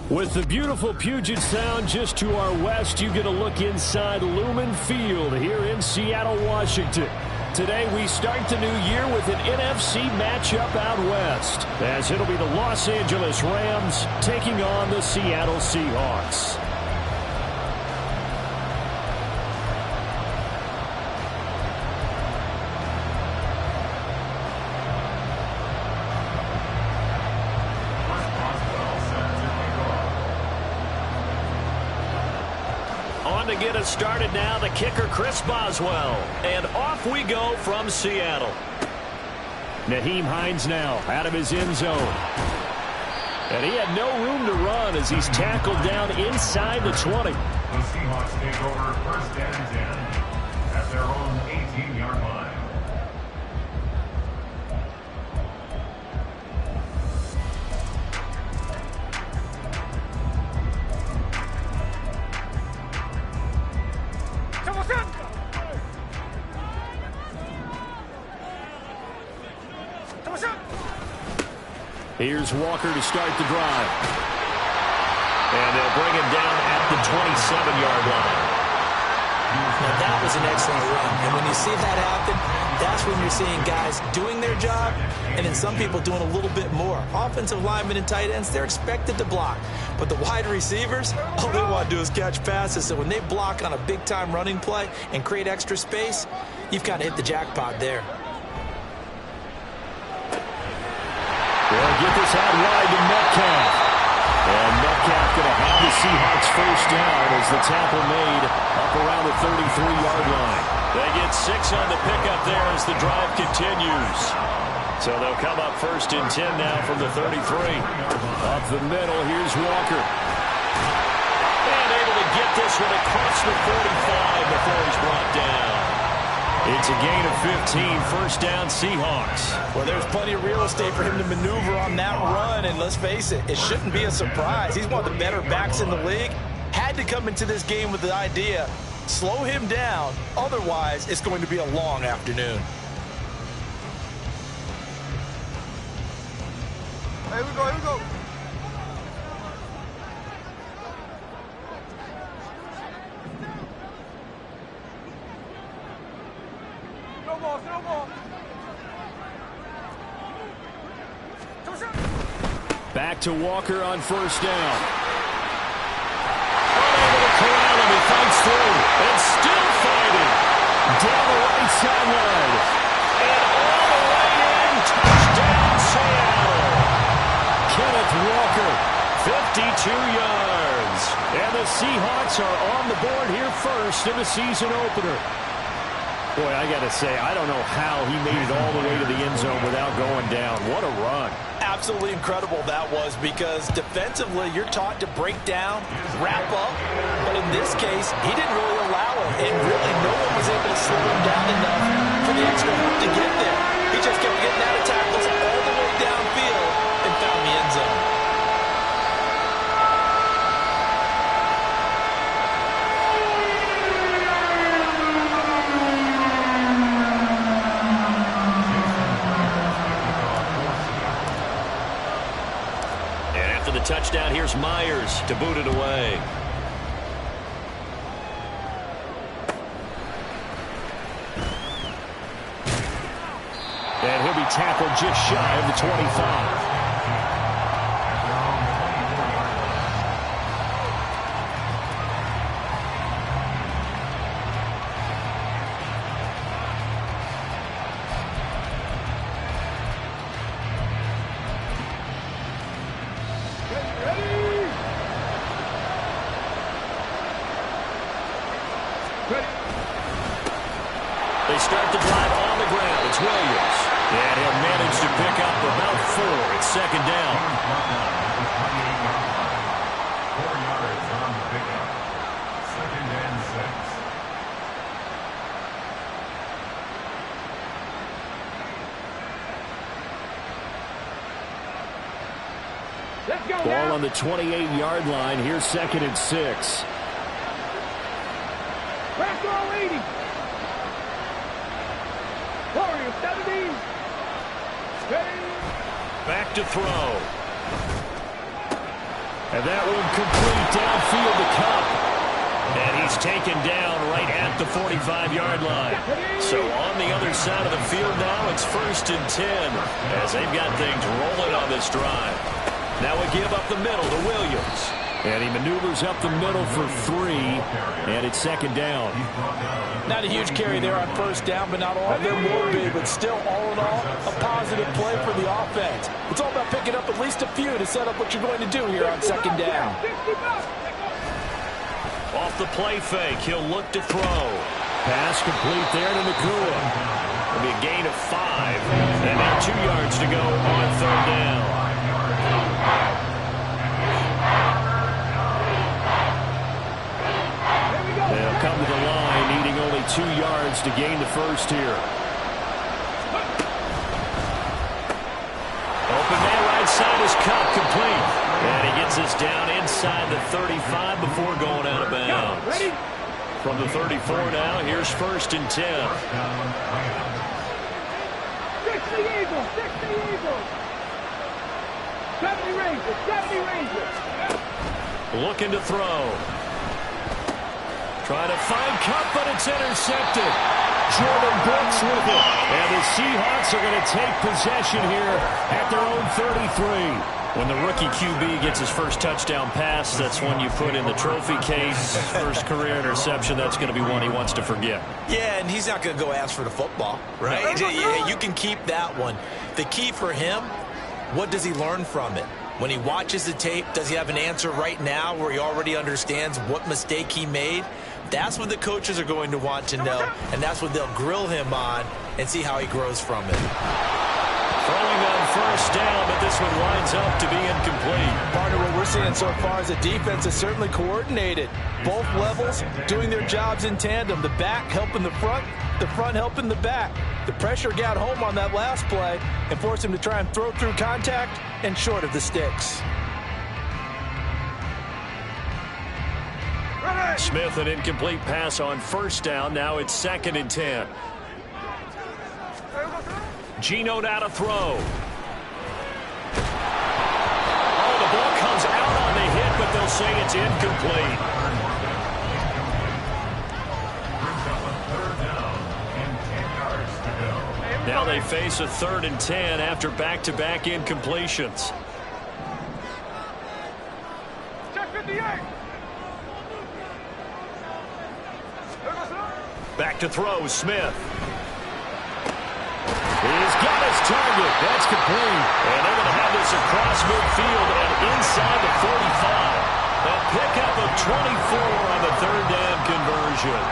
With the beautiful Puget Sound just to our west, you get a look inside Lumen Field here in Seattle, Washington. Today we start the new year with an NFC matchup out west, as it'll be the Los Angeles Rams taking on the Seattle Seahawks. To get us started now, the kicker Chris Boswell. And off we go from Seattle. Nyheim Hines now out of his end zone. And he had no room to run as he's tackled down inside the 20. The Seahawks take over first down and 10 at their own 18-yard line. Here's Walker to start the drive. And they'll bring him down at the 27-yard line. Now that was an excellent run. And when you see that happen, that's when you're seeing guys doing their job and then some people doing a little bit more. Offensive linemen and tight ends, they're expected to block. But the wide receivers, all they want to do is catch passes. So when they block on a big-time running play and create extra space, you've kind of hit the jackpot there. They'll get this out wide to Metcalf. And Metcalf going to have the Seahawks first down as the tackle made up around the 33-yard line. They get 6 on the pickup there as the drive continues. So they'll come up first and 10 now from the 33. Up the middle, here's Walker. And able to get this one across the 45 before he's brought down. It's a gain of 15, first down Seahawks. Well, there's plenty of real estate for him to maneuver on that run, and let's face it, it shouldn't be a surprise. He's one of the better backs in the league. Had to come into this game with the idea, slow him down, otherwise it's going to be a long afternoon. Here we go, here we go. Back to Walker on first down. Unable to corral him. He fights through and still fighting. Down the right sideline. And all the way in. Touchdown, Seattle. Kenneth Walker, 52 yards. And the Seahawks are on the board here first in the season opener. Boy, I got to say, I don't know how he made it all the way to the end zone without going down. What a run. Absolutely incredible that was, because defensively you're taught to break down, wrap up, but in this case he didn't really allow it, and really no one was able to slow him down enough for the extra hoop to get there. He just kept getting out of tackles all the way downfield and found the end zone. Touchdown, here's Myers to boot it away. And he'll be tackled just shy of the 25. They start the drive on the ground. It's Williams. And he'll manage to pick up about 4. It's second down. 4 yards on the pickup. Second and 6. Let's go Ball now. on the 28-yard line. Here's second and 6. Press all 80. Warriors 70. Steady. Back to throw. And that one complete downfield to Kupp. And he's taken down right at the 45-yard line. So on the other side of the field now, it's 1st and 10 as they've got things rolling on this drive. Now we give up the middle to Williams. And he maneuvers up the middle for 3, and it's 2nd down. Not a huge carry there on 1st down, but not all of them were big. But still, all in all, a positive play for the offense. It's all about picking up at least a few to set up what you're going to do here on 2nd down. Off the play fake, he'll look to throw. Pass complete there to Nacua. It'll be a gain of 5, and now 2 yards to go on 3rd down. They'll come to the line, needing only 2 yards to gain the first here. Open man right side is Kupp, complete. And he gets us down inside the 35 before going out of bounds. From the 34 now, here's 1st and 10. 60 Eagles, 60 Eagles. 70 Rangers, 70 Rangers. Looking to throw. Trying to find Kupp, but it's intercepted. Jordan Brooks with it. And the Seahawks are going to take possession here at their own 33. When the rookie QB gets his first touchdown pass, that's one you put in the trophy case. First career interception, that's going to be one he wants to forget. Yeah, and he's not going to go ask for the football, right? Yeah, you can keep that one. The key for him, what does he learn from it? When he watches the tape, does he have an answer right now where he already understands what mistake he made? That's what the coaches are going to want to know, and that's what they'll grill him on and see how he grows from it. Throwing on 1st down, but this one winds up to be incomplete. Partner, what we're seeing so far is the defense is certainly coordinated. Both levels doing their jobs in tandem. The back helping the front helping the back. The pressure got home on that last play and forced him to try and throw through contact and short of the sticks. Smith, an incomplete pass on 1st down. Now it's 2nd and 10. Geno now to throw. Oh, the ball comes out on the hit, but they'll say it's incomplete. Now they face a 3rd and 10 after back-to-back incompletions. Check 58. Back to throw, Smith. He's got his target. That's complete. And they're going to have this across midfield and inside the 45. A pickup of 24 on the 3rd down conversion.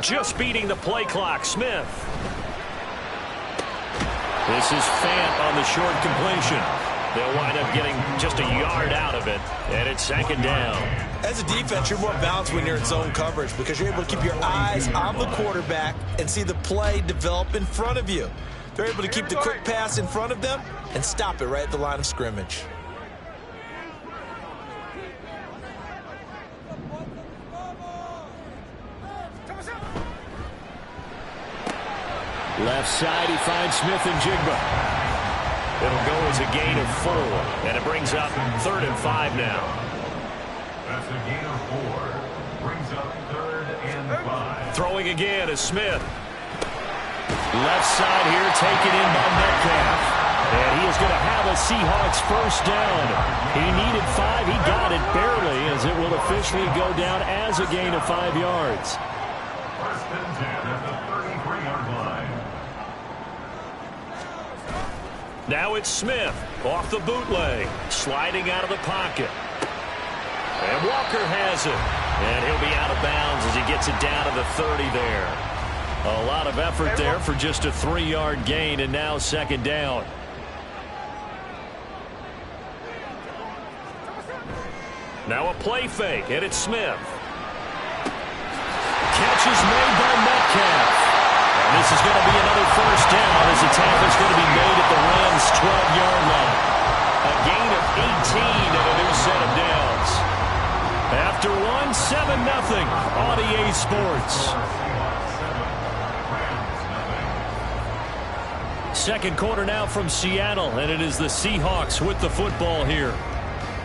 Just beating the play clock, Smith. This is Fant on the short completion. They'll wind up getting just a yard out of it, and it's 2nd down. As a defense, you're more balanced when you're in zone coverage because you're able to keep your eyes on the quarterback and see the play develop in front of you. They're able to keep the quick pass in front of them and stop it right at the line of scrimmage. Left side, he finds Smith and Jigba. It'll go as a gain of 4, and it brings up 3rd and 5 now. That's a gain of 4. Brings up 3rd and 5. Throwing again is Smith. Left side here, taken in by Metcalf. And he is going to have a Seahawks 1st down. He needed 5. He got it barely, as it will officially go down as a gain of 5 yards. 1st and 10 at the 33-yard line. Now it's Smith off the bootleg, sliding out of the pocket. And Walker has it. And he'll be out of bounds as he gets it down to the 30 there. A lot of effort there for just a 3-yard gain, and now 2nd down. Now a play fake, and it's Smith. Catch is made by Metcalf. And This is going to be another first down as the tackle is going to be made at the Rams' 12-yard line. A gain of 18 and a new set of downs. After one, 7-0 on EA Sports. Second quarter now from Seattle, and it is the Seahawks with the football here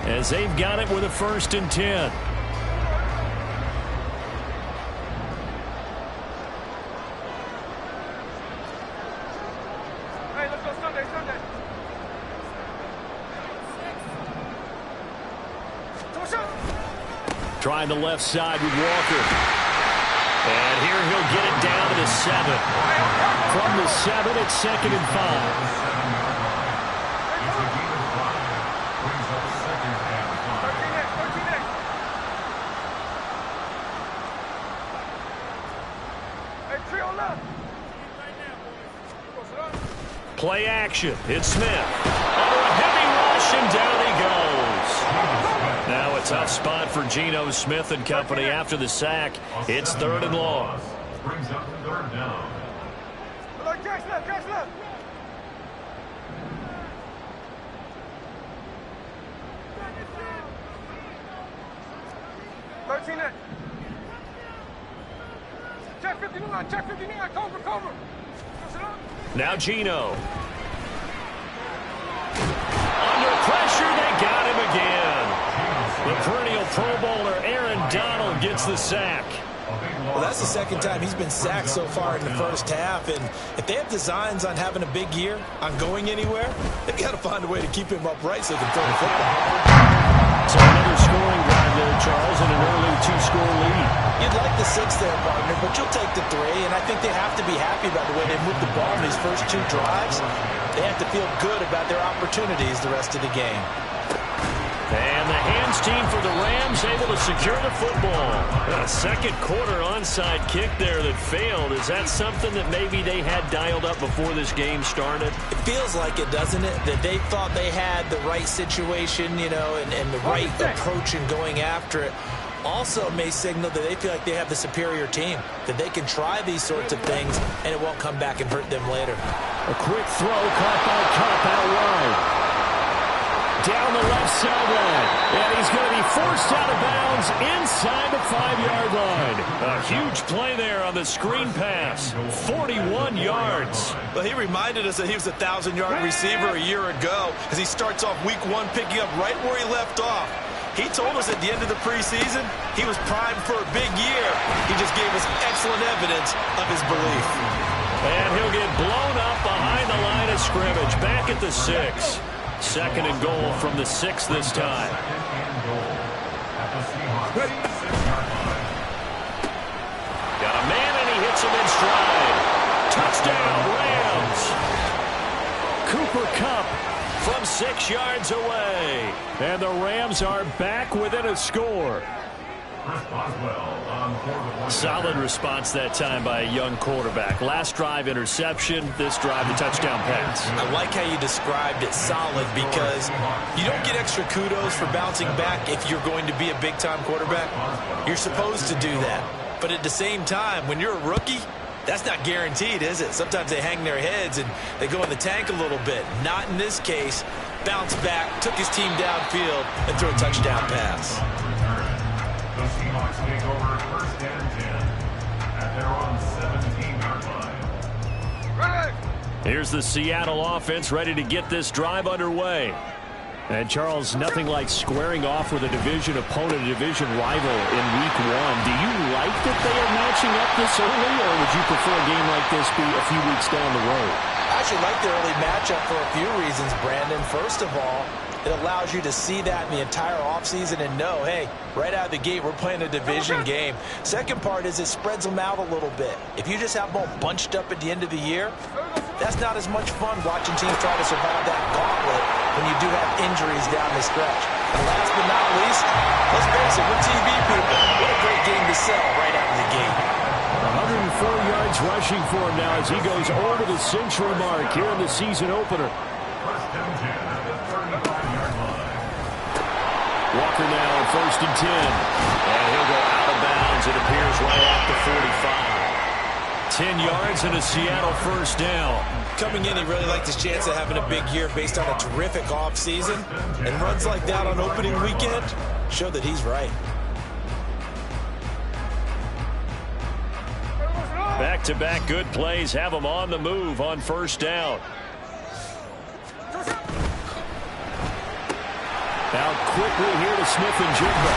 as they've got it with a 1st and 10. Hey, let's go Sunday. Trying the left side with Walker. And here he'll get it down to the 7. From the 7, it's 2nd and 5. Play action. It's Smith. Under a heavy rush, and down he goes. Now a tough spot for Geno Smith and company after the sack. It's 3rd and long. Brings up the 3rd down. Catch left. 13 next. Check 59, cover. Now Geno. Under pressure, they got him again. The perennial Pro Bowler Aaron Donald gets the sack. Well, that's the 2nd time he's been sacked so far in the first half, and if they have designs on having a big year, on going anywhere, they've got to find a way to keep him upright so they can throw the football. So another scoring drive there, Charles, and an early 2-score lead. You'd like the 6 there, partner, but you'll take the 3, and I think they have to be happy about the way they moved the ball in these first 2 drives. They have to feel good about their opportunities the rest of the game. And the hands team for the Rams able to secure the football. A second quarter onside kick there that failed. Is that something that maybe they had dialed up before this game started? It feels like it, doesn't it? That they thought they had the right situation, you know, and the right approach in going after it. Also may signal that they feel like they have the superior team, that they can try these sorts of things and it won't come back and hurt them later. A quick throw caught by Kupp out wide. Down the left sideline, and he's going to be forced out of bounds inside the 5-yard line. A huge play there on the screen pass, 41 yards. Well, he reminded us that he was a 1,000-yard receiver a year ago as he starts off week 1 picking up right where he left off. He told us at the end of the preseason he was primed for a big year. He just gave us excellent evidence of his belief. And he'll get blown up behind the line of scrimmage, back at the 6. 2nd and goal from the 6 this time. Got a man and he hits him in stride. Touchdown, Rams. Cooper Kupp from 6 yards away. And the Rams are back within a score. Solid response that time by a young quarterback. Last drive interception, this drive the touchdown pass. I like how you described it, solid, because you don't get extra kudos for bouncing back if you're going to be a big-time quarterback. You're supposed to do that. But at the same time, when you're a rookie, that's not guaranteed, is it? Sometimes they hang their heads and they go in the tank a little bit. Not in this case. Bounced back, took his team downfield, and threw a touchdown pass. The Seahawks take over 1st and 10 at their own 17-yard line. Here's the Seattle offense ready to get this drive underway. And, Charles, nothing like squaring off with a division opponent, a division rival in week 1. Do you like that they are matching up this early, or would you prefer a game like this be a few weeks down the road? I actually like the early matchup for a few reasons, Brandon. First of all, it allows you to see that in the entire offseason and know, hey, right out of the gate, we're playing a division game. Second part is it spreads them out a little bit. If you just have them all bunched up at the end of the year, that's not as much fun watching teams try to survive that gauntlet when you do have injuries down the stretch. And last but not least, let's face it, we're TV people. What a great game to sell right out of the gate. 104 yards rushing for him now as he goes over the century mark here in the season opener. Walker now on 1st and 10. And he'll go out of bounds, it appears, right at the 45. 10 yards and a Seattle first down. Coming in, he really liked his chance of having a big year based on a terrific offseason. And runs like that on opening weekend show that he's right. Back-to-back good plays have him on the move on first down. Now quickly here to Smith-Njigba.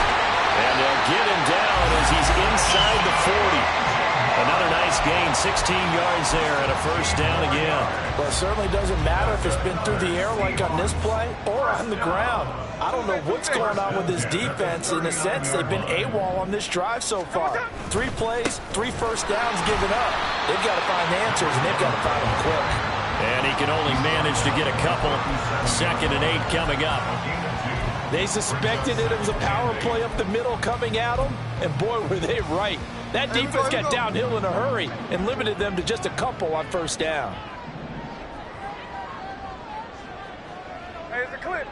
And they'll get him down as he's inside the 40. Another nice gain, 16 yards there and a first down again. Well, it certainly doesn't matter if it's been through the air like on this play or on the ground. I don't know what's going on with this defense. In a sense, they've been AWOL on this drive so far. 3 plays, 3 first downs given up. They've got to find answers, and they've got to find them quick. And he can only manage to get a couple. 2nd and 8 coming up. They suspected it was a power play up the middle coming at them, and boy, were they right. That defense got downhill in a hurry and limited them to just a couple on first down. Hey, it's a clip.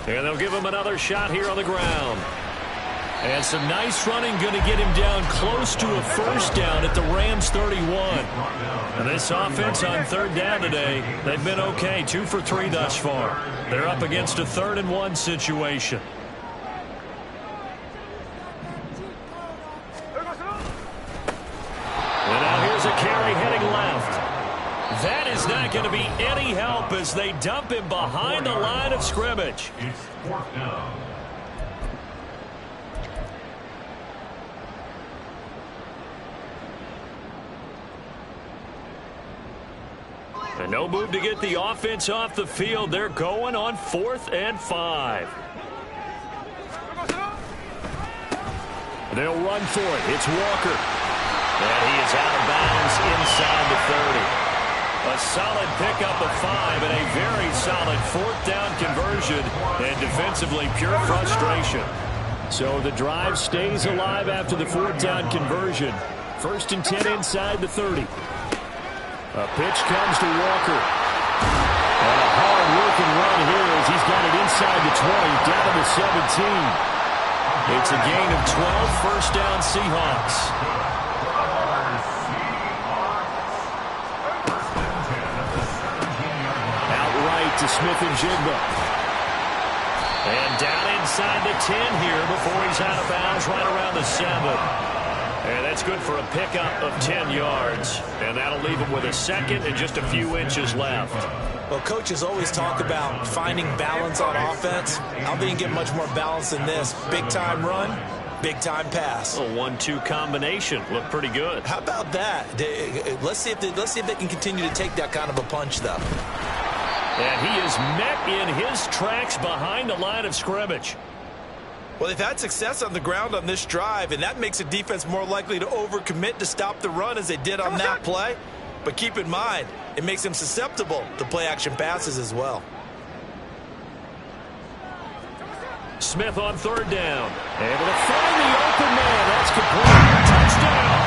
And they'll give him another shot here on the ground. And some nice running going to get him down close to a first down at the Rams 31. And this offense on 3rd down today, they've been okay, 2 for 3 thus far. They're up against a 3rd and 1 situation. And now here's a carry heading left. That is not going to be any help as they dump him behind the line of scrimmage. It's 4th down. And no move to get the offense off the field. They're going on 4th and 5. They'll run for it. It's Walker. And he is out of bounds inside the 30. A solid pickup of 5 and a very solid 4th down conversion. And defensively, pure frustration. So the drive stays alive after the 4th down conversion. 1st and 10 inside the 30. A pitch comes to Walker. And a hard-working run here as he's got it inside the 20, down to the 17. It's a gain of 12, first down Seahawks. Outright to Smith-Njigba. And down inside the 10 here before he's out of bounds right around the 7. And that's good for a pickup of 10 yards. And that'll leave him with a 2nd and just a few inches left. Well, coaches always talk about finding balance on offense. I'll be get much more balance than this. Big-time run, big-time pass. A 1-2 combination. Looked pretty good. How about that? Let's see if they can continue to take that kind of a punch, though. And he is met in his tracks behind the line of scrimmage. Well, they've had success on the ground on this drive, and that makes a defense more likely to overcommit to stop the run as they did on that play. But keep in mind, it makes them susceptible to play-action passes as well. Smith on 3rd down. Able to find the open man. That's complete. Touchdown.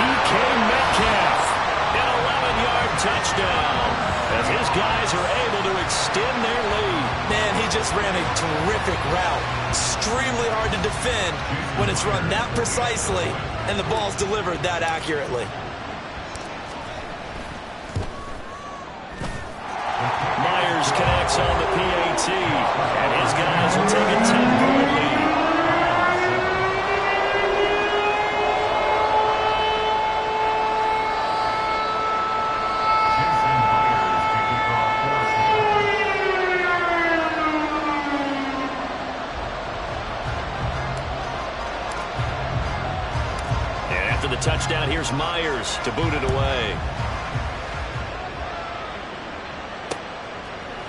DK Metcalf. An 11-yard touchdown. As his guys are able to extend their lead. Man, he just ran a terrific route. Extremely hard to defend when it's run that precisely and the ball's delivered that accurately. Myers connects on the PAT, and his guys will take a 10-point lead. The touchdown, here's Myers to boot it away.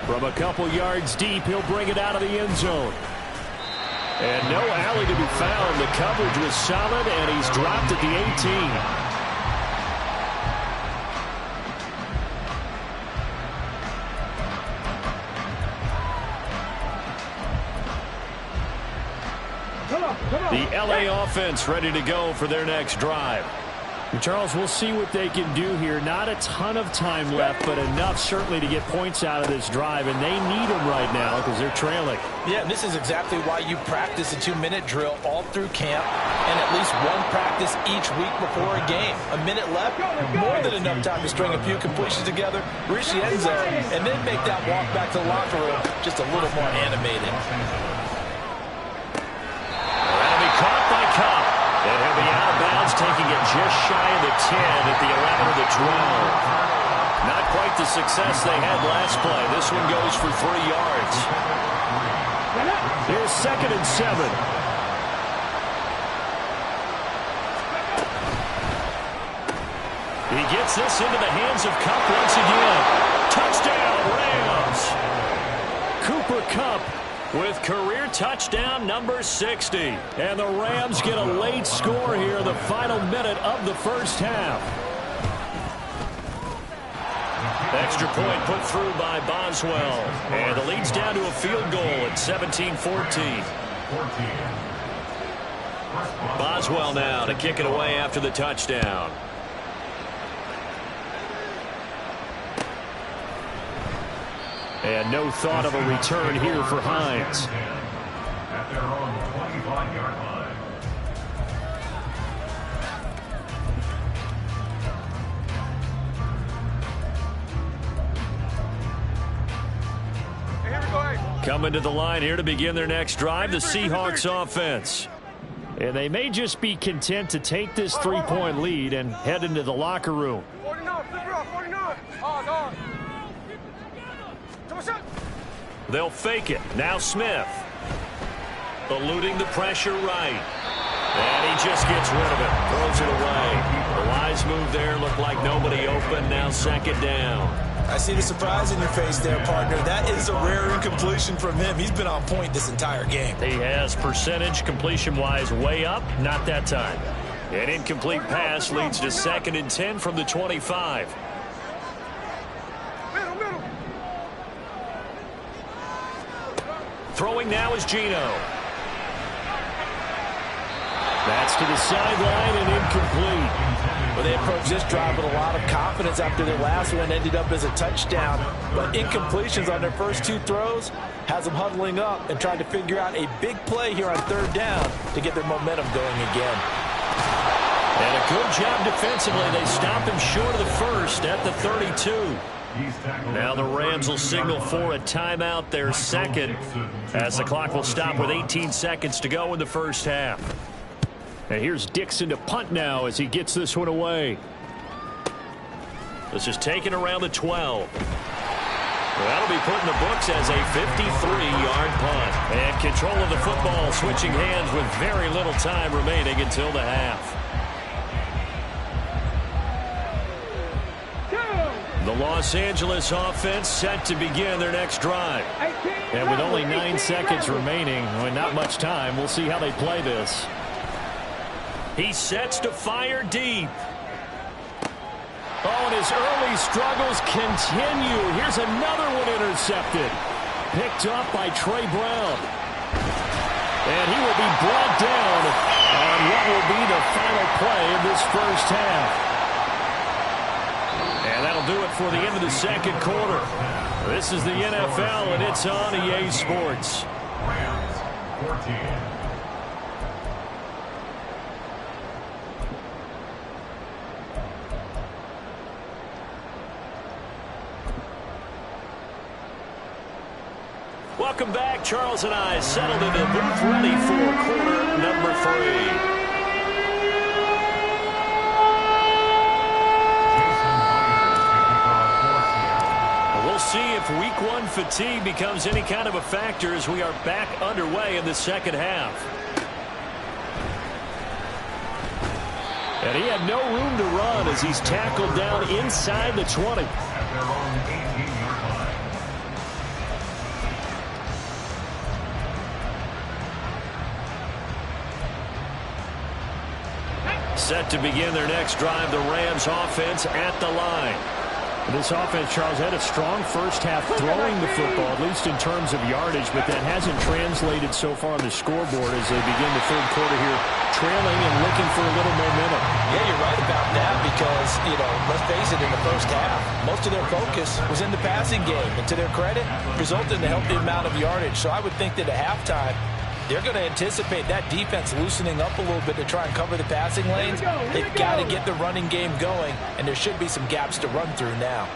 From a couple yards deep, he'll bring it out of the end zone. And no alley to be found. The coverage was solid, and he's dropped at the 18. The LA offense ready to go for their next drive. Charles, we'll see what they can do here. Not a ton of time left, but enough certainly to get points out of this drive, and they need them right now because they're trailing. Yeah, this is exactly why you practice a 2-minute drill all through camp and at least one practice each week before a game. A minute left, more than enough time to string a few completions together, reach the end zone, and then make that walk back to the locker room just a little more animated. That'll be caught by Kupp. And he'll be out of bounds, taking it just shy of the 10 at the 11 of the 12. Not quite the success they had last play. This one goes for 3 yards. Here's 2nd and 7. He gets this into the hands of Kupp once again. Touchdown, Rams! Cooper Kupp with career touchdown number 60. And the Rams get a late score here in the final minute of the first half. Extra point put through by Boswell. And the lead's down to a field goal at 17-14. Boswell now to kick it away after the touchdown. And no thought of a return here for Hines. At their own 25-yard line. Hey, here we go. Hey. Coming to the line here to begin their next drive, the Seahawks offense. And they may just be content to take this 3-point lead and head into the locker room. 49, flip it off, 49. Oh, God. They'll fake it. Now Smith. Eluding the pressure right. And he just gets rid of it. Throws it away. The wise move there. Looked like nobody open. Now 2nd down. I see the surprise in your face there, partner. That is a rare incompletion from him. He's been on point this entire game. He has percentage completion-wise way up. Not that time. An incomplete pass leads to 2nd and 10 from the 25. Throwing now is Geno. That's to the sideline and incomplete. Well, they approached this drive with a lot of confidence after their last one ended up as a touchdown. But incompletions on their first 2 throws has them huddling up and trying to figure out a big play here on 3rd down to get their momentum going again. And a good job defensively. They stop him short of the first at the 32. Now the Rams will signal for a timeout, their 2nd, as the clock will stop with 18 seconds to go in the first half. And here's Dixon to punt now as he gets this one away. This is taken around the 12. That'll be put in the books as a 53-yard punt. And control of the football switching hands with very little time remaining until the half. The Los Angeles offense set to begin their next drive. And with only 9 seconds remaining, with not much time, we'll see how they play this. He sets to fire deep. Oh, and his early struggles continue. Here's another one intercepted. Picked up by Trey Brown. And he will be brought down on what will be the final play of this first half. And that'll do it for the end of the 2nd quarter. This is the NFL, and it's on EA Sports. Rams 14. Welcome back. Charles and I settled into the booth ready for quarter number 3. We'll see if week 1 fatigue becomes any kind of a factor as we are back underway in the 2nd half. And he had no room to run as he's tackled down inside the 20. At their own 18-yard line. Set to begin their next drive, the Rams offense at the line. This offense, Charles, had a strong first half throwing the football, at least in terms of yardage, but that hasn't translated so far on the scoreboard as they begin the third quarter here, trailing and looking for a little momentum. Yeah, you're right about that because, let's face it, in the first half, most of their focus was in the passing game. And to their credit, resulted in a healthy amount of yardage. So I would think that at halftime, they're going to anticipate that defense loosening up a little bit to try and cover the passing lanes. They've got to get the running game going, and there should be some gaps to run through now.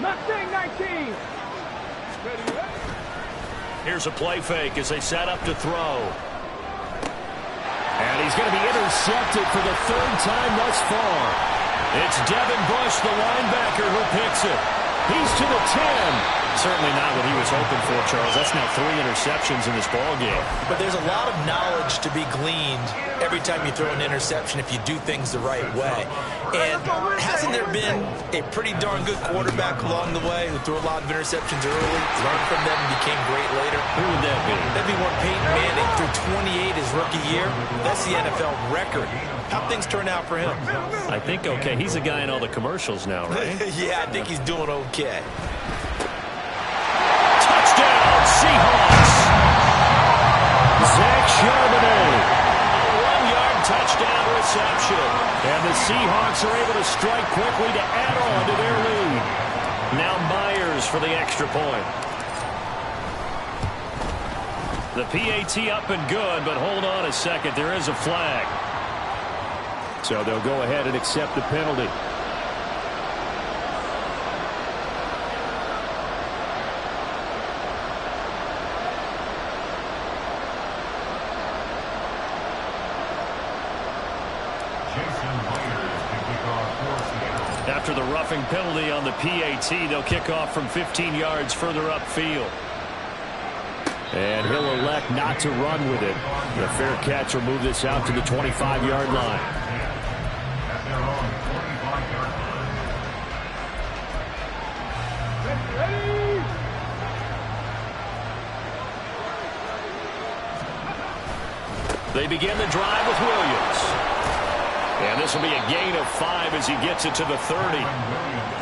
Mustang 19. Here's a play fake as they set up to throw. And he's going to be intercepted for the third time thus far. It's Devin Bush, the linebacker, who picks it. He's to the 10. Certainly not what he was hoping for, Charles. That's now 3 interceptions in this ballgame. But there's a lot of knowledge to be gleaned every time you throw an interception if you do things the right way. And hasn't there been a pretty darn good quarterback along the way who threw a lot of interceptions early, learned from them, and became great later? Who would that be? That'd be one Peyton Manning threw 28 his rookie year. That's the NFL record. How'd things turn out for him? I think okay. He's a guy in all the commercials now, right? Yeah, I think he's doing okay. Touchdown, Seahawks! Zach Charbonnet. A 1-yard touchdown reception. And the Seahawks are able to strike quickly to add on to their lead. Now Myers for the extra point. The PAT up and good, but hold on a second. There is a flag. So they'll go ahead and accept the penalty. After the roughing penalty on the PAT, they'll kick off from 15 yards further upfield. And he'll elect not to run with it. The fair catch will move this out to the 25-yard line. At their own 45-yard line. They begin the drive with Williams. And this will be a gain of 5 as he gets it to the 30.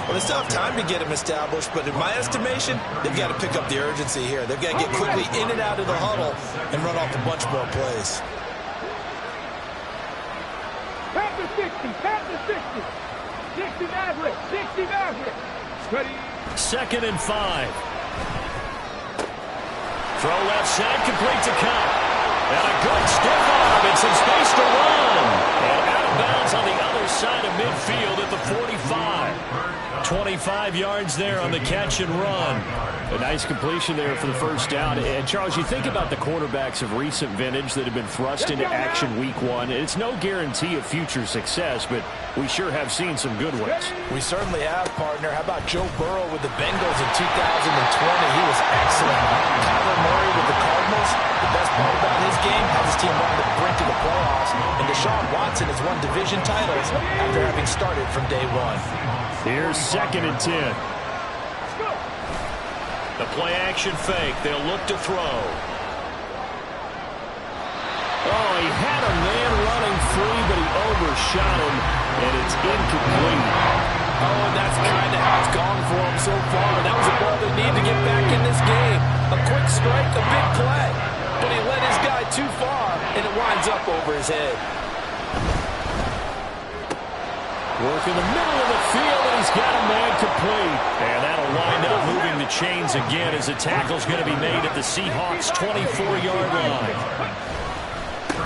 Well, they still have time to get him established, but in my estimation, they've got to pick up the urgency here. They've got to get quickly in and out of the huddle and run off a bunch more plays. Pass to 60. Pass to 60. 60 Maverick. 60 Maverick. Ready. 2nd and 5. Throw left side, complete to Cup. And a good stiff arm. It's in space to run. And out of bounds on the other side of midfield at the 45. 25 yards there on the catch and run. A nice completion there for the first down. And, Charles, you think about the quarterbacks of recent vintage that have been thrust into action week 1. It's no guarantee of future success, but we sure have seen some good ones. We certainly have, partner. How about Joe Burrow with the Bengals in 2020? He was excellent. Kyler Murray with the Cardinals. The best part about his game has his team on the brink of the playoffs. And Deshaun Watson has won division titles after having started from day 1. Here's 2nd and 10. The play-action fake. They'll look to throw. Oh, he had a man running free, but he overshot him, and it's incomplete. Oh, and that's kind of how it's gone for him so far. That was a ball they need to get back in this game. A quick strike, a big play. But he led his guy too far, and it winds up over his head. Work in the middle of the field, and he's got a man complete. And that'll wind up moving the chains again as the tackle's going to be made at the Seahawks' 24-yard line.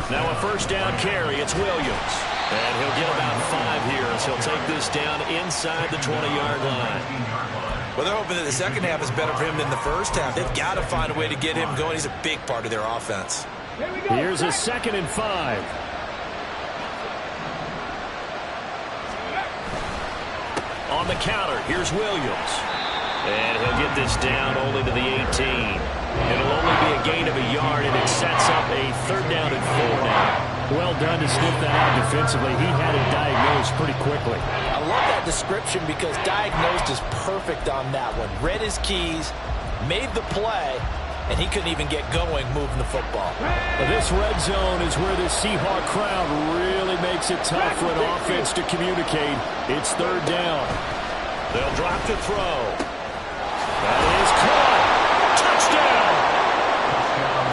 Now a first down carry. It's Williams. And he'll get about 5 here as he'll take this down inside the 20-yard line. Well, they're hoping that the second half is better for him than the first half. They've got to find a way to get him going. He's a big part of their offense. Here's a 2nd and 5. On the counter, here's Williams. And he'll get this down only to the 18. It'll only be a gain of a yard, and it sets up a 3rd down and 4 now. Well done to sniff that out defensively. He had it diagnosed pretty quickly. I love that description because diagnosed is perfect on that one. Read his keys, made the play, and he couldn't even get going moving the football. This red zone is where the Seahawk crowd really makes it tough for an offense to communicate. It's third down. They'll drop to throw. That is caught. Touchdown.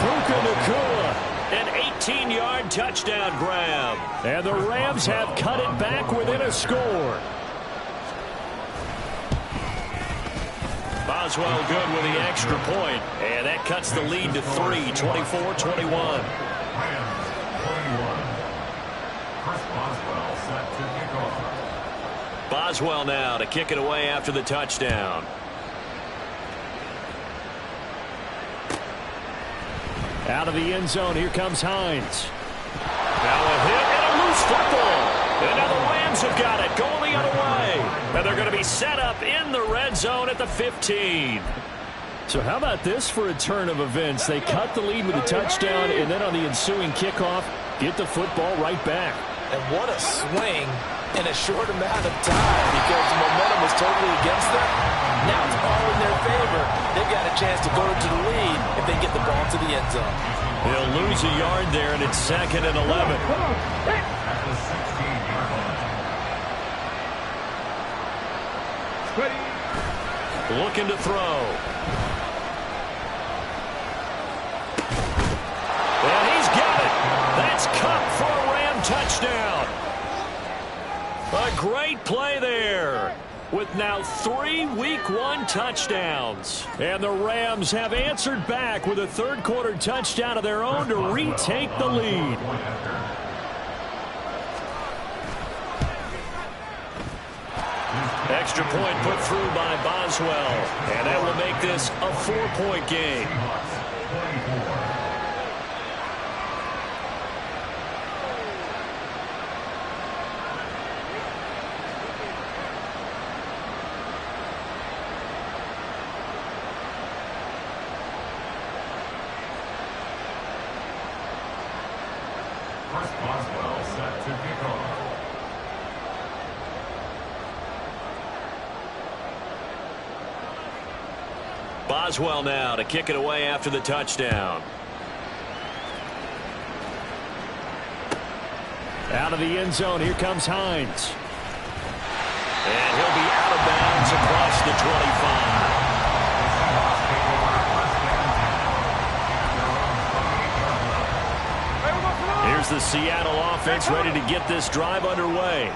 Puka Nacua. An 18-yard touchdown grab. And the Rams have cut it back within a score. Boswell good with the extra point. And that cuts the lead to 3, 24-21. Rams 21. Chris Boswell set to kick off. Boswell now to kick it away after the touchdown. Out of the end zone, here comes Hines. Now a hit and a loose football. And now the Rams have got it, going the other way. And they're going to be set up in the red zone at the 15. So how about this for a turn of events? They cut the lead with a touchdown, and then on the ensuing kickoff, get the football right back. And what a swing in a short amount of time, because the momentum was totally against them. Now it's all in their favor. They've got a chance to go to the lead if they get the ball to the end zone. They'll lose a yard there, and it's 2nd and 11. At the 16-yard line. Ready. Looking to throw. And he's got it. That's Kupp for a Ram touchdown. A great play there, with now 3 Week 1 touchdowns. And the Rams have answered back with a third-quarter touchdown of their own to retake the lead. Extra point put through by Boswell. And that will make this a 4-point game. Chris Boswell set to kick off. Boswell now to kick it away after the touchdown. Out of the end zone, here comes Hines. And he'll be out of bounds across the 25. Here's the Seattle offense ready to get this drive underway.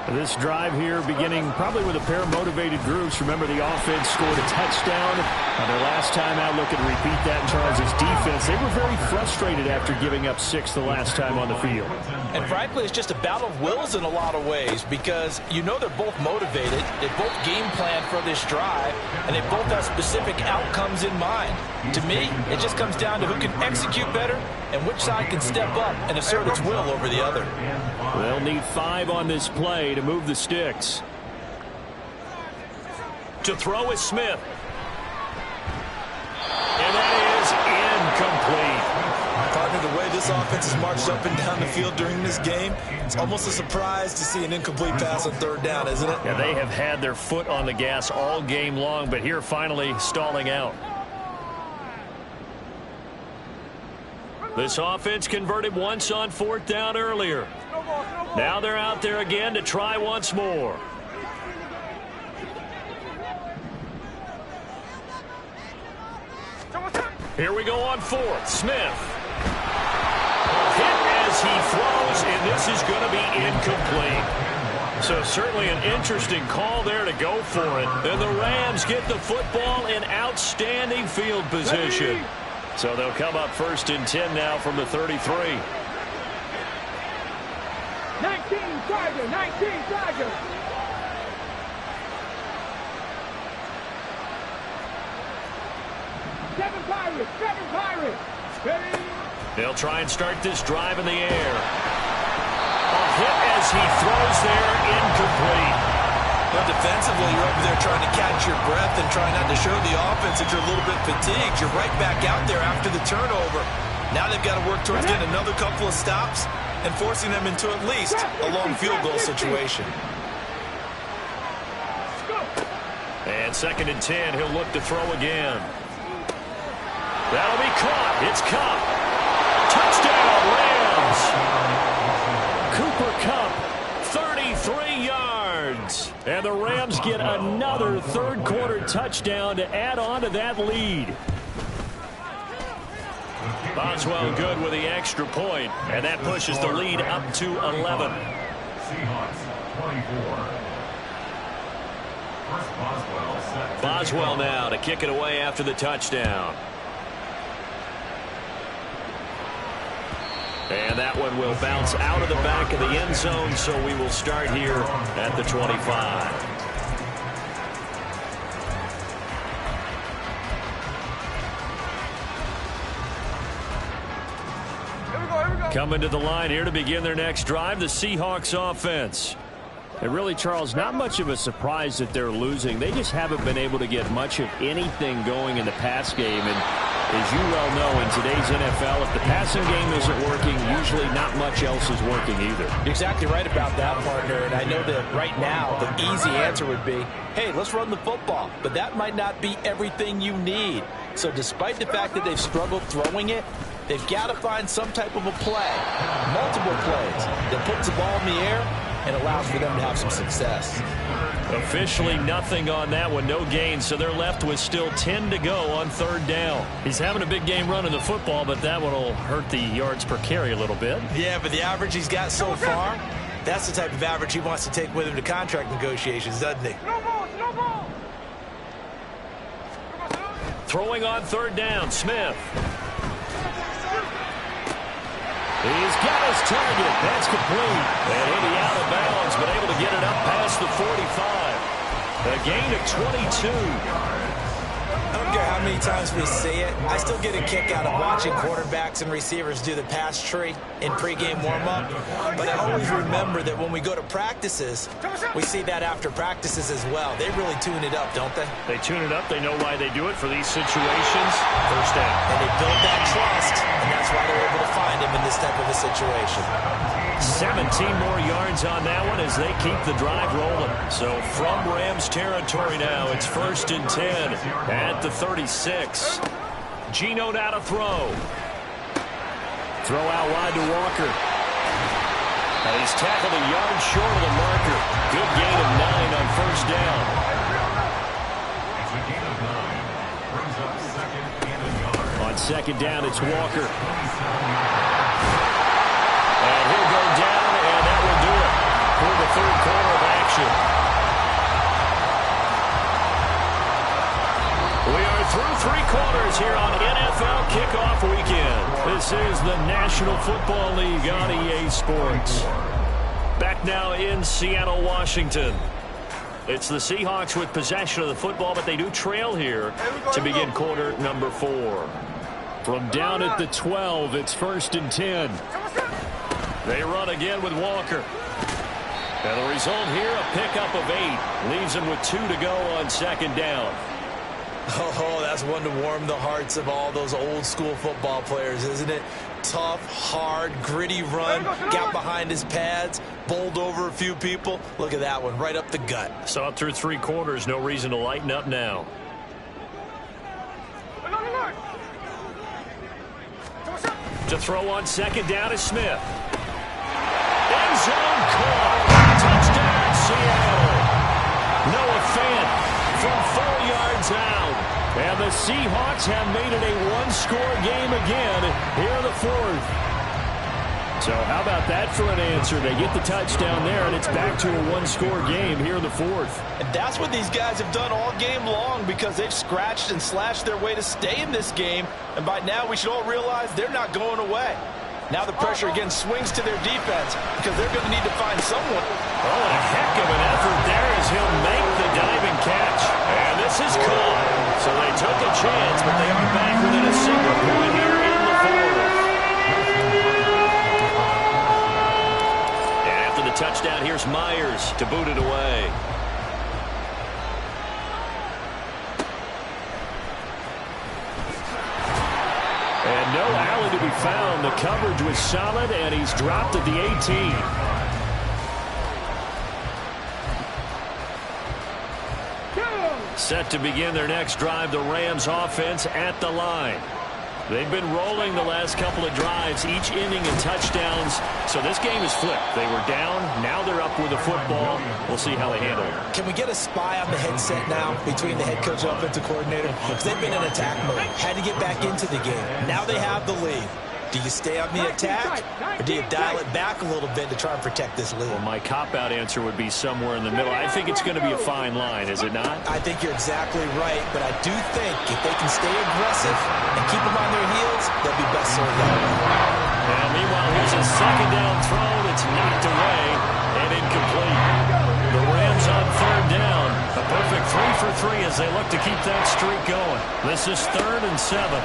This drive here beginning probably with a pair of motivated groups. Remember, the offense scored a touchdown on their last time out. Looking to repeat that in Charles' defense. They were very frustrated after giving up 6 the last time on the field. And frankly, it's just a battle of wills in a lot of ways, because you know they're both motivated. They both game plan for this drive, and they both have specific outcomes in mind. To me, it just comes down to who can execute better and which side can step up and assert its will over the other. They'll need 5 on this play to move the sticks. To throw is Smith. And that is incomplete. Partner, the way this offense has marched up and down the field during this game, it's almost a surprise to see an incomplete pass on third down, isn't it? Yeah, they have had their foot on the gas all game long, but here finally stalling out. This offense converted once on 4th down earlier. Now they're out there again to try once more. Here we go on 4th. Smith. Hit as he throws, and this is going to be incomplete. So certainly an interesting call there to go for it. And the Rams get the football in outstanding field position. So they'll come up 1st and 10 now from the 33. 19 Tiger, 19 Tiger. Seven Pirates. Ready. They'll try and start this drive in the air. A hit as he throws there, incomplete. But defensively, you're over there trying to catch your breath and try not to show the offense that you're a little bit fatigued. You're right back out there after the turnover. Now they've got to work towards getting another couple of stops and forcing them into at least a long field goal situation. And 2nd and 10, he'll look to throw again. That'll be caught. It's Kupp. Touchdown, Rams. Cooper Kupp, 33 yards. And the Rams get another third-quarter touchdown to add on to that lead. Boswell good with the extra point, and that pushes the lead up to 11. Seahawks 24. First Boswell now to kick it away after the touchdown. And that one will bounce out of the back of the end zone, so we will start here at the 25. Coming to the line here to begin their next drive, the Seahawks offense. And really, Charles, not much of a surprise that they're losing. They just haven't been able to get much of anything going in the pass game. And as you well know, in today's NFL, if the passing game isn't working, usually not much else is working either. You're exactly right about that, partner. And I know that right now the easy answer would be, hey, let's run the football. But that might not be everything you need. So despite the fact that they've struggled throwing it, they've got to find some type of a play, multiple plays, that puts the ball in the air and allows for them to have some success. Officially nothing on that one, no gain, so they're left with still 10 to go on third down. He's having a big game running the football, but that one will hurt the yards per carry a little bit. Yeah, but the average he's got so far, that's the type of average he wants to take with him to contract negotiations, doesn't he? Throwing on third down, Smith. He's got his target. That's complete. And he'll be out of bounds, but able to get it up past the 45. A gain of 22. I don't care how many times we see it. I still get a kick out of watching quarterbacks and receivers do the pass tree in pregame warm-up. But I always remember that when we go to practices, we see that after practices as well. They really tune it up, don't they? They tune it up. They know why they do it for these situations. First down. And they build that trust, and that's why they're able to find him in this type of a situation. 17 more yards on that one as they keep the drive rolling. So from Rams territory now, it's 1st and 10 at the 36. Geno now to throw. Throw out wide to Walker. And he's tackled a yard short of the marker. Good gain of 9 on first down. It's a gain of 9. Brings up second and a yard. On second down, it's Walker. And he'll go down, and that will do it for the third quarter of action. We are through 3 quarters here on NFL Kickoff Weekend. This is the National Football League on EA Sports. Back now in Seattle, Washington. It's the Seahawks with possession of the football, but they do trail here to begin quarter number 4. From down at the 12, it's 1st and 10. They run again with Walker. And the result here, a pickup of 8. Leaves them with 2 to go on second down. Oh, that's one to warm the hearts of all those old school football players, isn't it? Tough, hard, gritty run, got behind his pads, bowled over a few people. Look at that one, right up the gut. So up through 3 quarters, no reason to lighten up now. To throw on second down is Smith. End zone caught. Touchdown, Seattle. Noah Fant from 4 yards out. And the Seahawks have made it a 1-score game again here in the 4th. So how about that for an answer? They get the touchdown there, and it's back to a 1-score game here in the 4th. And that's what these guys have done all game long because they've scratched and slashed their way to stay in this game. And by now, we should all realize they're not going away. Now the pressure again swings to their defense because they're going to need to find someone. Oh, and a heck of an effort there as he'll make the diving catch. And this is caught. So they took a chance, but they are back within a single point here in the 4th. And after the touchdown, here's Myers to boot it away. And no Allen to be found. The coverage was solid, and he's dropped at the 18. Set to begin their next drive, the Rams offense at the line. They've been rolling the last couple of drives, each inning in touchdowns. So this game is flipped. They were down. Now they're up with the football. We'll see how they handle it. Can we get a spy on the headset now between the head coach and offensive coordinator? Because they've been in attack mode. Had to get back into the game. Now they have the lead. Do you stay on the attack, or do you dial it back a little bit to try and protect this lead? Well, my cop-out answer would be somewhere in the middle. I think it's going to be a fine line, is it not? I think you're exactly right, but I do think if they can stay aggressive and keep them on their heels, they'll be best served that way. And meanwhile, here's a second down throw that's knocked away and incomplete. The Rams on third down. A perfect 3 for 3 as they look to keep that streak going. This is 3rd and 7.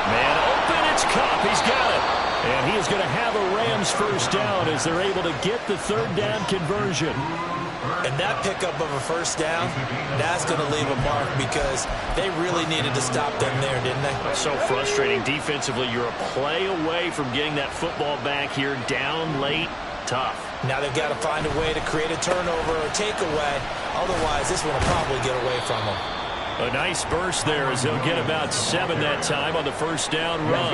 Man open, it's Kupp. He's got it. And he is going to have a Rams first down as they're able to get the third down conversion. And that pickup of a first down, that's going to leave a mark because they really needed to stop them there, didn't they? So frustrating. Defensively, you're a play away from getting that football back here down late. Tough. Now they've got to find a way to create a turnover or takeaway. Otherwise, this one will probably get away from them. A nice burst there as he'll get about 7 that time on the first down run.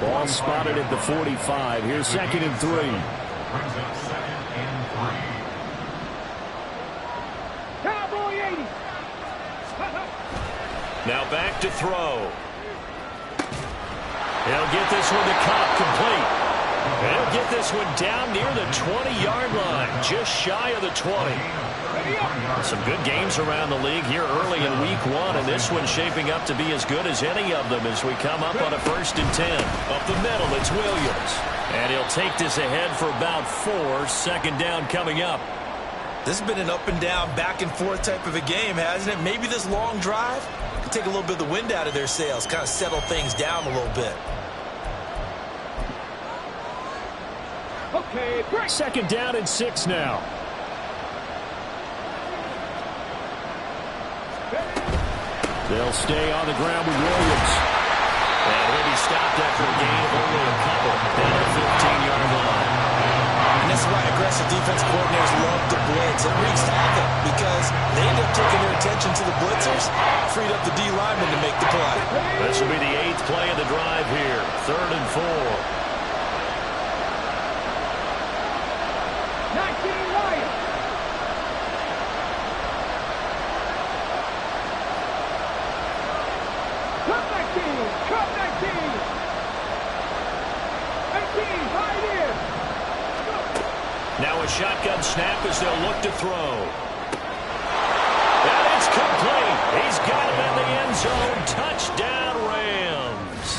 Ball spotted at the 45. Here's 2nd and 3. Brings up 2nd and 3. Cowboy 80. Now back to throw. He'll get this one to Kupp, complete. And he'll get this one down near the 20-yard line, just shy of the 20. Some good games around the league here early in week 1, and this one's shaping up to be as good as any of them as we come up on a 1st and 10. Up the middle, it's Williams. And he'll take this ahead for about 4. 2nd down coming up. This has been an up and down, back and forth type of a game, hasn't it? Maybe this long drive could take a little bit of the wind out of their sails, kind of settle things down a little bit. Okay, break. 2nd down and 6 now. They'll stay on the ground with Williams. And he'll be stopped after a gain of only a couple down the 15-yard line. And that's why aggressive defense coordinators love to blitz. It wreaks havoc because they end up taking their attention to the blitzers, freed up the D lineman to make the play. This will be the 8th play of the drive here. 3rd and 4. 19 Lions. Cup 19. Cup 19. 18. Right in. Now a shotgun snap as they'll look to throw. And it's complete. He's got him in the end zone. Touchdown, Rams.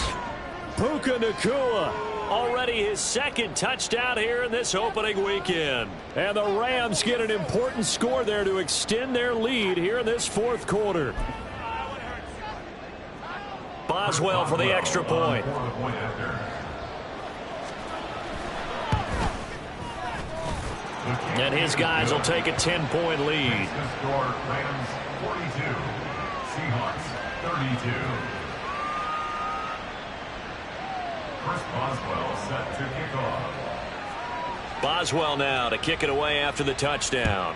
Puka Nacua. Already his 2nd touchdown here in this opening weekend. And the Rams get an important score there to extend their lead here in this 4th quarter. Boswell for the extra point. And his guys will take a 10-point lead. Score Rams 42, Seahawks 32. Chris Boswell set to kick off. Boswell now to kick it away after the touchdown.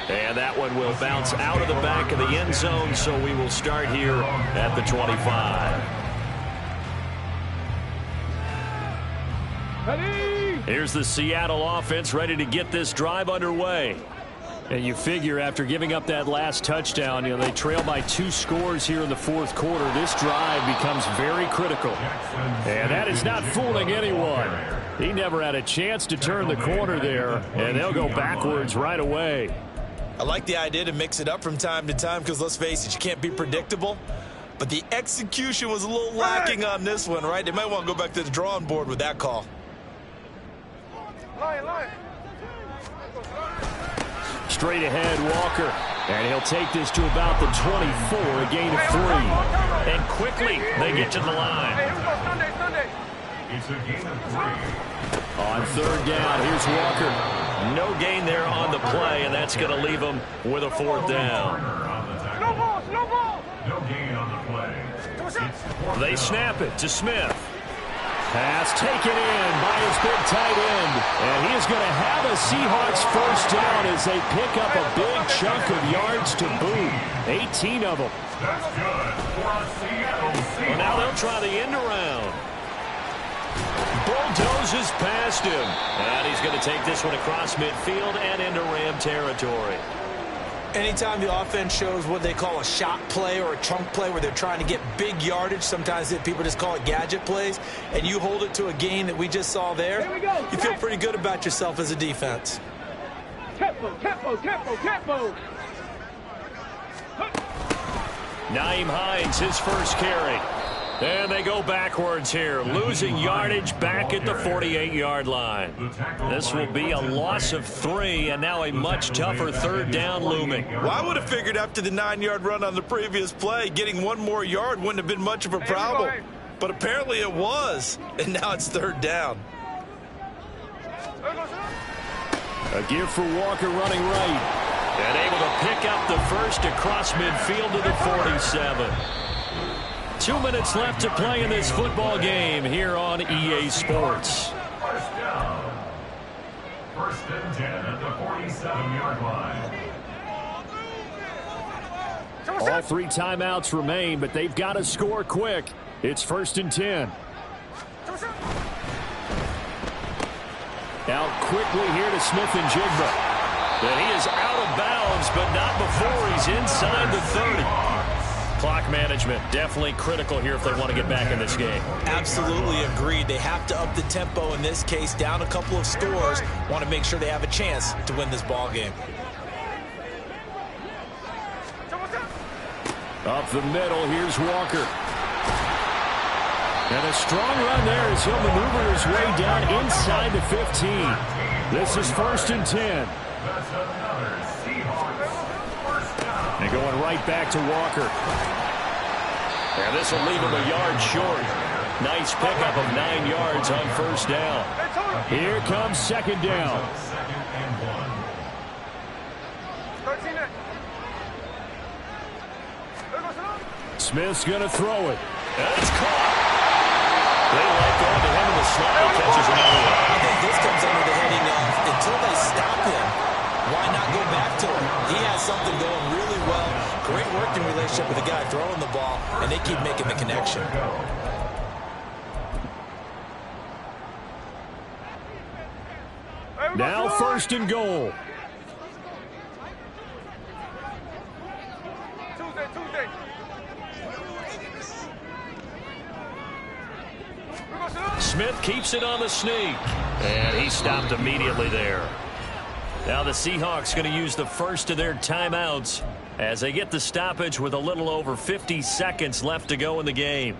And that one will bounce out of the back of the end zone, so we will start here at the 25. Ready. Here's the Seattle offense ready to get this drive underway. And you figure after giving up that last touchdown, they trail by 2 scores here in the 4th quarter. This drive becomes very critical. And that is not fooling anyone. He never had a chance to turn the corner there, and they'll go backwards right away. I like the idea to mix it up from time to time because, let's face it, you can't be predictable. But the execution was a little lacking on this one, right? They might want to go back to the drawing board with that call. Straight ahead, Walker. And he'll take this to about the 24, a gain of 3. And quickly, they get to the line. It's a gain of 3. On 3rd down, here's Walker. No gain there on the play, and that's going to leave him with a 4th down. No ball. No ball. No gain on the play. They snap it to Smith. Pass taken in by his big tight end. And he is going to have a Seahawks first down as they pick up a big chunk of yards to boot. 18 of them. That's good for a Seattle Seahawks. Well, now they'll try the end around. Bulldozes past him. And he's going to take this one across midfield and into Ram territory. Anytime the offense shows what they call a shot play or a chunk play where they're trying to get big yardage, sometimes people just call it gadget plays, and you hold it to a gain that we just saw there, you feel pretty good about yourself as a defense. Tempo, tempo, tempo, tempo. Nyheim Hines, his first carry. And they go backwards here, losing yardage back at the 48-yard line. This will be a loss of 3, and now a much tougher third down looming. Well, I would have figured after the 9-yard run on the previous play, getting one more yard wouldn't have been much of a problem. But apparently it was, and now it's third down. A give for Walker running right. And able to pick up the first across midfield to the 47. 2 minutes left to play in this football game here on EA Sports. First down. First and 10 at the 47-yard line. All 3 timeouts remain, but they've got to score quick. It's first and 10. Out quickly here to Smith-Njigba. And he is out of bounds, but not before he's inside the 30. Clock management definitely critical here if they want to get back in this game. Absolutely agreed. They have to up the tempo in this case, down a couple of scores. Want to make sure they have a chance to win this ball game. Up the middle, here's Walker. And a strong run there as he'll maneuver his way down inside the 15. This is first and 10. That's another Seahawks first down. And going right back to Walker. And this will leave him a yard short. Nice pickup of 9 yards on first down. Here comes second down. Second and 1. Smith's going to throw it. And it's caught. They let go to him in the slot. He catches another one. I think this comes under the heading of until they stop him, why not go back to him? He has something going really well. Great working relationship with the guy throwing the ball, and they keep making the connection. Now first and goal. Smith keeps it on the sneak. And he stopped immediately there. Now the Seahawks going to use the first of their timeouts as they get the stoppage with a little over 50 seconds left to go in the game.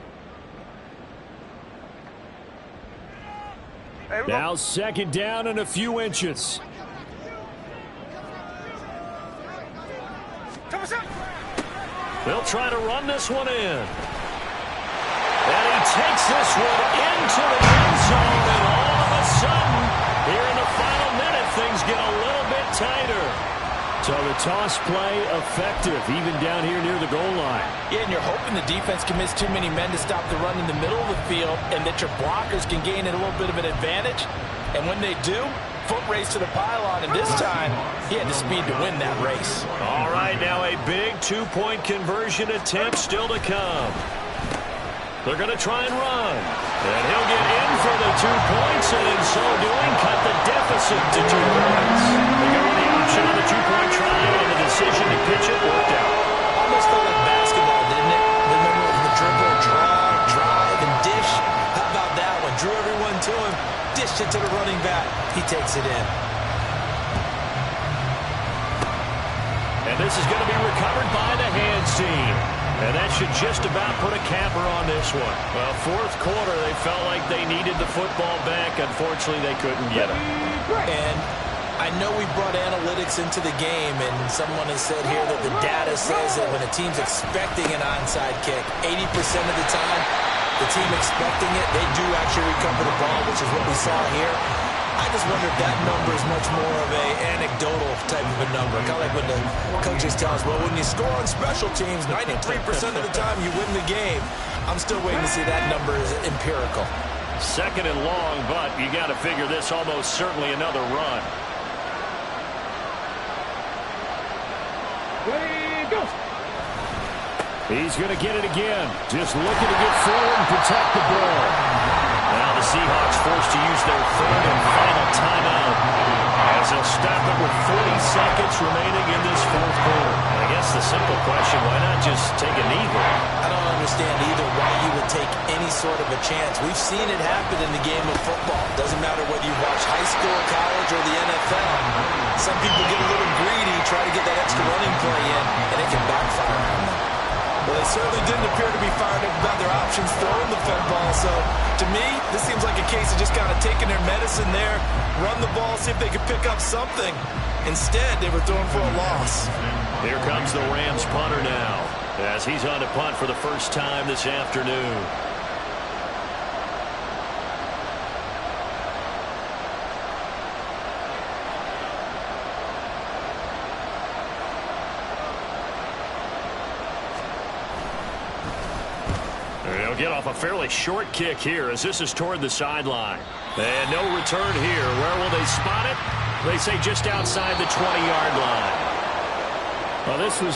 Now second down and a few inches. They'll try to run this one in. And he takes this one into the end zone, and all of a sudden, here in the final minute, things get a little bit tighter. So the toss play effective, even down here near the goal line. Yeah, and you're hoping the defense can miss too many men to stop the run in the middle of the field, and that your blockers can gain a little bit of an advantage. And when they do, foot race to the pylon, and this time, he had the speed to win that race. All right, now a big two-point conversion attempt still to come. They're going to try and run. And he'll get in for the 2 points, and in so doing, cut the deficit to 2 points. They go with the option on the 2-point try, and the decision to pitch it worked out. Almost felt like basketball, didn't it? Remember the dribble, draw, drive, and dish? How about that one? Drew everyone to him, dished it to the running back. He takes it in. And this is going to be recovered by the hands team. And that should just about put a capper on this one. Well, fourth quarter, they felt like they needed the football back. Unfortunately, they couldn't get it. And I know we brought analytics into the game, and someone has said here that the data says that when a team's expecting an onside kick, 80% of the time, the team expecting it, they do actually recover the ball, which is what we saw here. I just wonder if that number is much more of a anecdotal type of a number. Kind of like when the coaches tell us, well, when you score on special teams, 93% of the time you win the game. I'm still waiting to see that number is empirical. 2nd and long, but you got to figure this almost certainly another run. Ready, go. He's going to get it again. Just looking to get forward and protect the ball. Now the Seahawks forced to use their 3rd and final timeout as they'll stop it with 40 seconds remaining in this 4th quarter. I guess the simple question, why not just take a knee there? I don't understand either why you would take any sort of a chance. We've seen it happen in the game of football. Doesn't matter whether you watch high school, college, or the NFL. Some people get a little greedy, try to get that extra running play in, and it can backfire on them. Well, they certainly didn't appear to be fired up about their options throwing the football. So, to me, this seems like a case of just kind of taking their medicine there, run the ball, see if they could pick up something. Instead, they were throwing for a loss. Here comes the Rams punter now, as he's on to punt for the first time this afternoon. They'll get off a fairly short kick here as this is toward the sideline. And no return here. Where will they spot it? They say just outside the 20-yard line. Well, this was